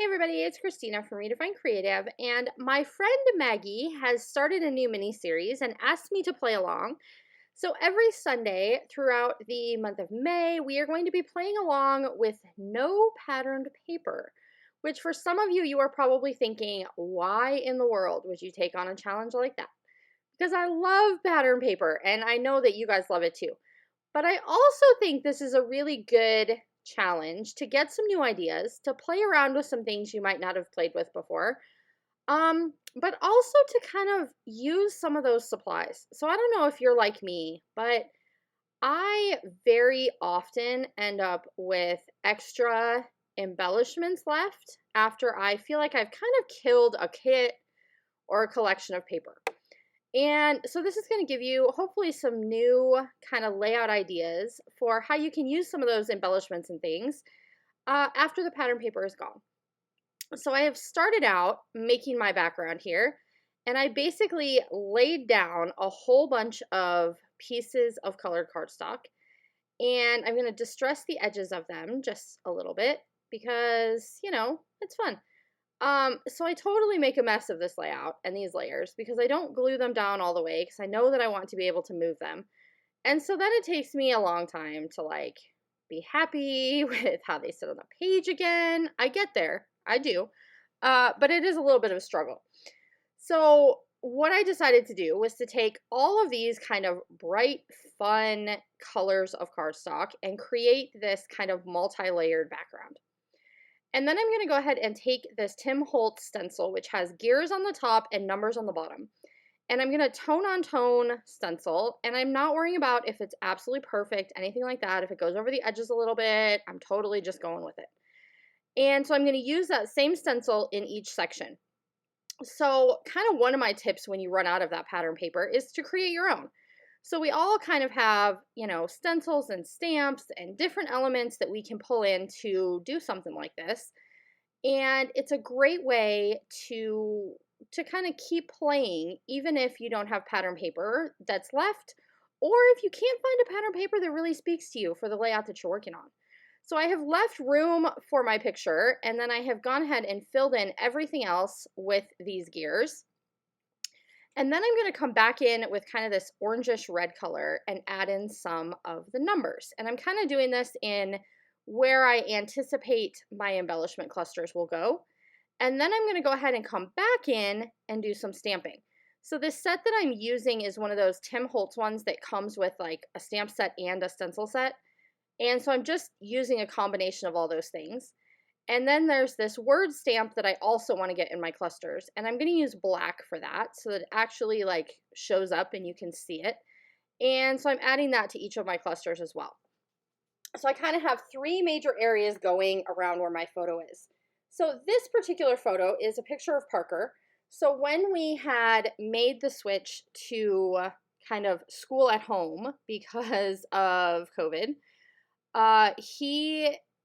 everybody, it's Christina from Redefine Creative, and my friend Maggie has started a new mini-series and asked me to play along. So every Sunday throughout the month of May, we are going to be playing along with no patterned paper, which for some of you, you are probably thinking, why in the world would you take on a challenge like that? Because I love pattern paper, and I know that you guys love it too. But I also think this is a really good challenge to get some new ideas, to play around with some things you might not have played with before, but also to kind of use some of those supplies. So I don't know if you're like me, but I very often end up with extra embellishments left after I feel like I've kind of killed a kit or a collection of paper. And so this is going to give you hopefully some new kind of layout ideas for how you can use some of those embellishments and things after the pattern paper is gone. So I have started out making my background here, and I basically laid down a whole bunch of pieces of colored cardstock, and I'm going to distress the edges of them just a little bit because, you know, it's fun. So I totally make a mess of this layout and these layers because I don't glue them down all the way because I know that I want to be able to move them. And so then it takes me a long time to like be happy with how they sit on the page again. I get there, I do, but it is a little bit of a struggle. So what I decided to do was to take all of these kind of bright, fun colors of cardstock and create this kind of multi-layered background. And then I'm going to go ahead and take this Tim Holtz stencil, which has gears on the top and numbers on the bottom. And I'm going to tone on tone stencil, and I'm not worrying about if it's absolutely perfect, anything like that. If it goes over the edges a little bit, I'm totally just going with it. And so I'm going to use that same stencil in each section. So kind of one of my tips when you run out of that pattern paper is to create your own. So we all kind of have, you know, stencils and stamps and different elements that we can pull in to do something like this. And it's a great way to kind of keep playing, even if you don't have pattern paper that's left, or if you can't find a pattern paper that really speaks to you for the layout that you're working on. So I have left room for my picture, and then I have gone ahead and filled in everything else with these gears. And then I'm going to come back in with kind of this orangish red color and add in some of the numbers. And I'm kind of doing this in where I anticipate my embellishment clusters will go. And then I'm going to go ahead and come back in and do some stamping. So this set that I'm using is one of those Tim Holtz ones that comes with like a stamp set and a stencil set. And so I'm just using a combination of all those things. And then there's this word stamp that I also want to get in my clusters. And I'm going to use black for that so that it actually like shows up and you can see it. And so I'm adding that to each of my clusters as well. So I kind of have three major areas going around where my photo is. So this particular photo is a picture of Parker. So when we had made the switch to kind of school at home because of COVID,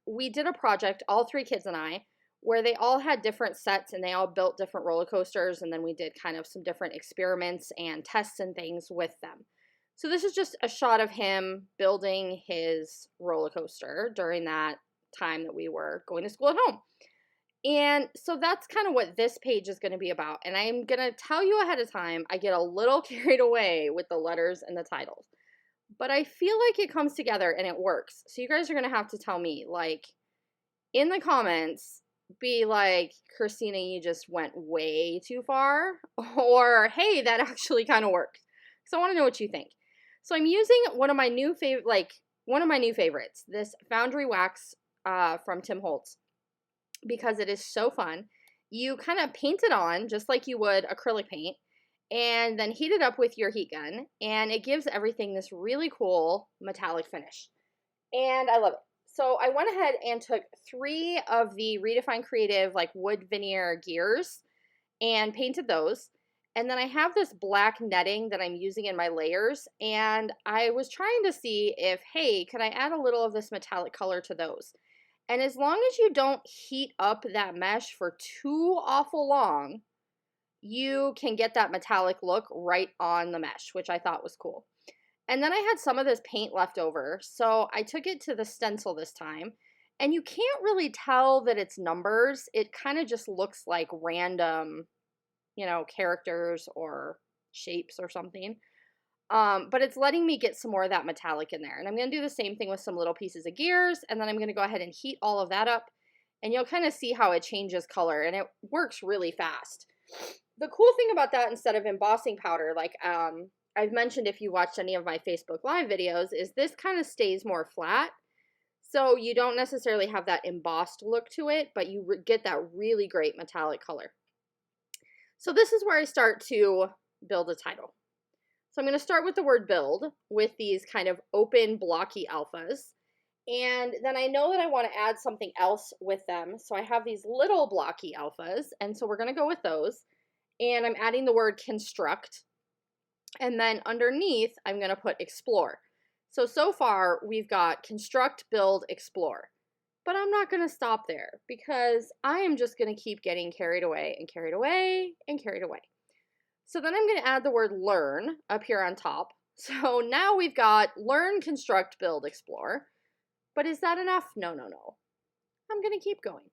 we did a project, all three kids and I, where they all had different sets and they all built different roller coasters, and then we did kind of some different experiments and tests and things with them. So this is just a shot of him building his roller coaster during that time that we were going to school at home. And so that's kind of what this page is going to be about. And I'm going to tell you ahead of time, I get a little carried away with the letters and the titles. But I feel like it comes together and it works. So you guys are going to have to tell me, like, in the comments, be like, Christina, you just went way too far. Or, hey, that actually kind of worked. So I want to know what you think. So I'm using one of my new favorites, this Foundry Wax from Tim Holtz, because it is so fun. You kind of paint it on just like you would acrylic paint, and then heat it up with your heat gun, and it gives everything this really cool metallic finish. And I love it. So I went ahead and took 3 of the Redefine Creative like wood veneer gears and painted those. And then I have this black netting that I'm using in my layers, and I was trying to see if, hey, can I add a little of this metallic color to those? And as long as you don't heat up that mesh for too awful long, you can get that metallic look right on the mesh, which I thought was cool. And then I had some of this paint left over, so I took it to the stencil this time, And you can't really tell that it's numbers. It kind of just looks like random, you know, characters or shapes or something. But it's letting me get some more of that metallic in there. And I'm going to do the same thing with some little pieces of gears. And then I'm going to go ahead and heat all of that up. And you'll kind of see how it changes color. And it works really fast. The cool thing about that, instead of embossing powder, like I've mentioned if you watched any of my Facebook Live videos, is this kind of stays more flat. So you don't necessarily have that embossed look to it, but you get that really great metallic color. So this is where I start to build a title. So I'm going to start with the word build with these kind of open blocky alphas. And then I know that I want to add something else with them. So I have these little blocky alphas. And so we're going to go with those. And I'm adding the word construct. And then underneath, I'm going to put explore. So far we've got construct, build, explore. But I'm not going to stop there because I am just going to keep getting carried away and carried away and carried away. So then I'm going to add the word learn up here on top. So now we've got learn, construct, build, explore. But is that enough? No, no, no. I'm going to keep going.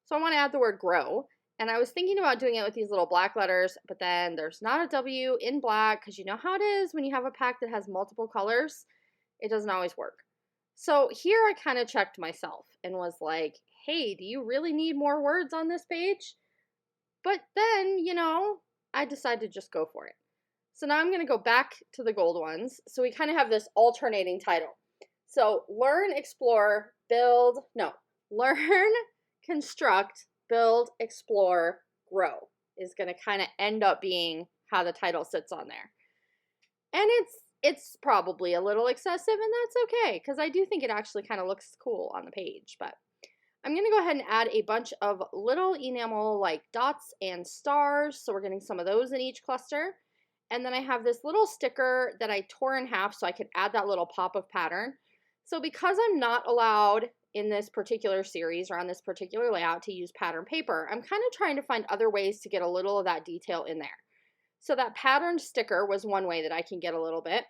So I want to add the word grow. And I was thinking about doing it with these little black letters, but then there's not a W in black because you know how it is when you have a pack that has multiple colors. It doesn't always work. So here I kind of checked myself and was like, hey, do you really need more words on this page? But then, you know, I decided to just go for it. So now I'm going to go back to the gold ones. So we kind of have this alternating title. So learn, explore, build, no, learn, construct, build, explore, grow is going to kind of end up being how the title sits on there. And it's probably a little excessive, and that's okay because I do think it actually kind of looks cool on the page. But I'm going to go ahead and add a bunch of little enamel like dots and stars. So we're getting some of those in each cluster. And then I have this little sticker that I tore in half so I could add that little pop of pattern. So because I'm not allowed in this particular series or on this particular layout to use pattern paper, I'm kind of trying to find other ways to get a little of that detail in there. So that patterned sticker was one way that I can get a little bit.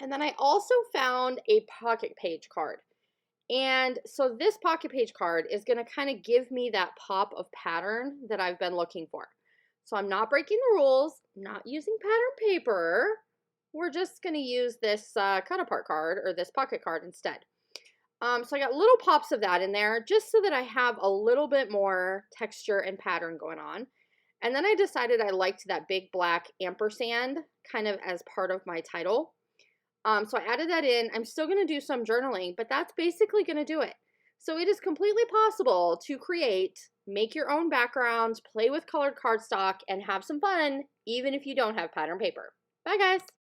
And then I also found a pocket page card. And so this pocket page card is going to kind of give me that pop of pattern that I've been looking for. So I'm not breaking the rules, not using pattern paper. We're just going to use this cut apart card or this pocket card instead. So I got little pops of that in there just so that I have a little bit more texture and pattern going on. And then I decided I liked that big black ampersand kind of as part of my title. So I added that in. I'm still going to do some journaling, but that's basically going to do it. So it is completely possible to create, make your own backgrounds, play with colored cardstock, and have some fun, even if you don't have pattern paper. Bye, guys.